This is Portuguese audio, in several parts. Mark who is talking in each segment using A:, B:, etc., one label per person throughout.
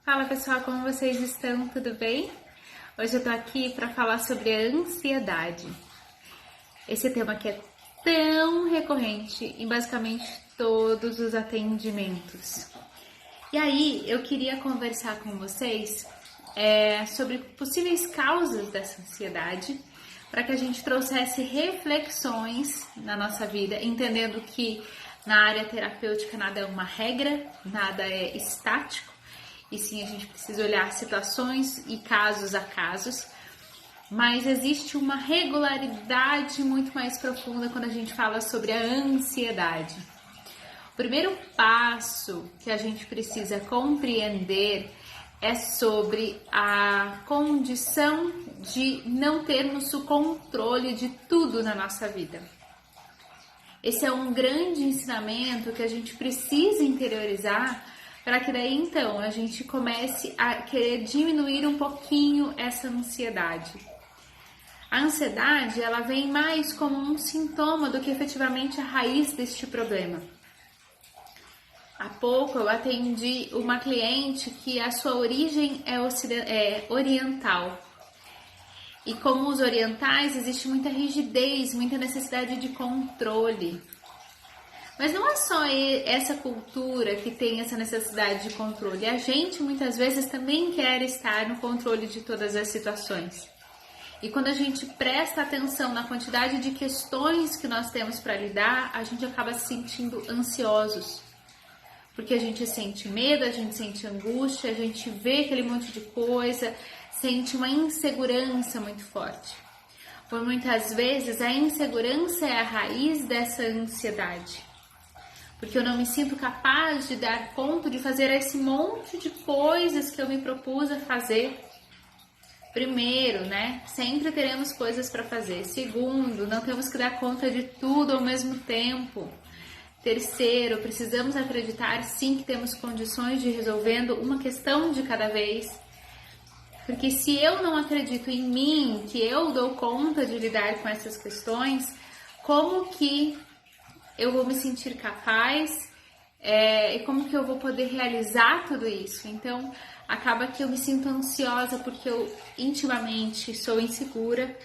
A: Fala pessoal, como vocês estão? Tudo bem? Hoje eu tô aqui para falar sobre a ansiedade. Esse tema que é tão recorrente em basicamente todos os atendimentos. E aí eu queria conversar com vocês sobre possíveis causas dessa ansiedade, para que a gente trouxesse reflexões na nossa vida, entendendo que na área terapêutica nada é uma regra, nada é estático, e sim a gente precisa olhar situações e casos a casos, mas existe uma regularidade muito mais profunda quando a gente fala sobre a ansiedade. O primeiro passo que a gente precisa compreender é sobre a condição de não termos o controle de tudo na nossa vida. Esse é um grande ensinamento que a gente precisa interiorizar para que daí então a gente comece a querer diminuir um pouquinho essa ansiedade. A ansiedade, ela vem mais como um sintoma do que efetivamente a raiz deste problema. Há pouco eu atendi uma cliente que a sua origem é oriental. E como os orientais, existe muita rigidez, muita necessidade de controle. Mas não é só essa cultura que tem essa necessidade de controle. A gente muitas vezes também quer estar no controle de todas as situações. E quando a gente presta atenção na quantidade de questões que nós temos para lidar, a gente acaba se sentindo ansiosos. Porque a gente sente medo, a gente sente angústia, a gente vê aquele monte de coisa, sente uma insegurança muito forte. Por muitas vezes, a insegurança é a raiz dessa ansiedade. Porque eu não me sinto capaz de dar conta de fazer esse monte de coisas que eu me propus a fazer. Primeiro, sempre teremos coisas para fazer. Segundo, não temos que dar conta de tudo ao mesmo tempo. Terceiro, precisamos acreditar sim que temos condições de resolvendo uma questão de cada vez. Porque se eu não acredito em mim, que eu dou conta de lidar com essas questões, como que eu vou me sentir capaz e como que eu vou poder realizar tudo isso? Então, acaba que eu me sinto ansiosa porque eu intimamente sou insegura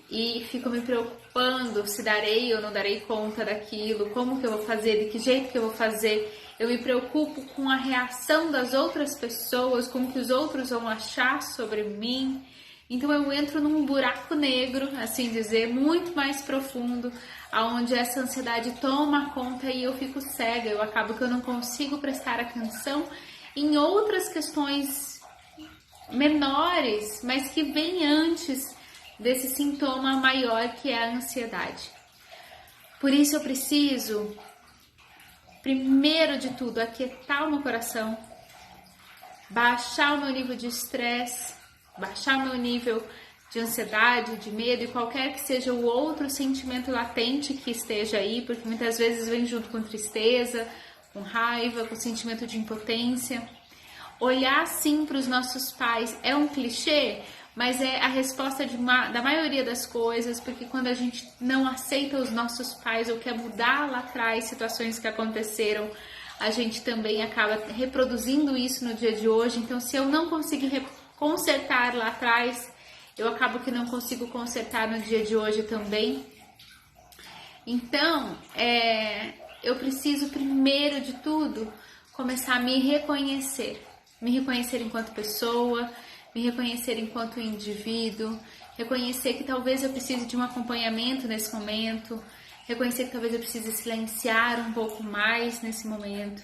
A: e fico me preocupando se darei ou não darei conta daquilo, como que eu vou fazer, de que jeito que eu vou fazer. Eu me preocupo com a reação das outras pessoas, com o que os outros vão achar sobre mim. Então eu entro num buraco negro, assim dizer, muito mais profundo, onde essa ansiedade toma conta e eu fico cega. Eu acabo que eu não consigo prestar atenção em outras questões menores, mas que vêm antes desse sintoma maior que é a ansiedade. Por isso eu preciso, primeiro de tudo, aquietar o meu coração, baixar o meu nível de estresse, baixar o meu nível de ansiedade, de medo e qualquer que seja o outro sentimento latente que esteja aí, porque muitas vezes vem junto com tristeza, com raiva, com sentimento de impotência. Olhar sim para os nossos pais é um clichê, mas é a resposta da maioria das coisas, porque quando a gente não aceita os nossos pais ou quer mudar lá atrás situações que aconteceram, a gente também acaba reproduzindo isso no dia de hoje. Então, se eu não conseguir consertar lá atrás, eu acabo que não consigo consertar no dia de hoje também. Então, eu preciso, primeiro de tudo, começar a me reconhecer enquanto pessoa, me reconhecer enquanto indivíduo, reconhecer que talvez eu precise de um acompanhamento nesse momento, reconhecer que talvez eu precise silenciar um pouco mais nesse momento,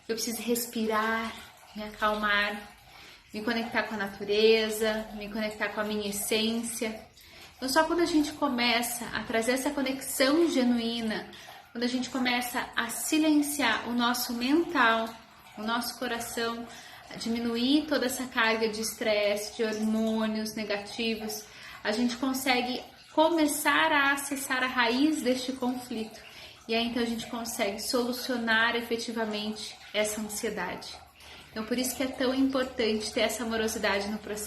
A: eu preciso respirar, me acalmar, me conectar com a natureza, me conectar com a minha essência. Então só quando a gente começa a trazer essa conexão genuína, quando a gente começa a silenciar o nosso mental, o nosso coração, a diminuir toda essa carga de estresse, de hormônios negativos, a gente consegue começar a acessar a raiz deste conflito. E aí então a gente consegue solucionar efetivamente essa ansiedade. Então por isso que é tão importante ter essa amorosidade no processo.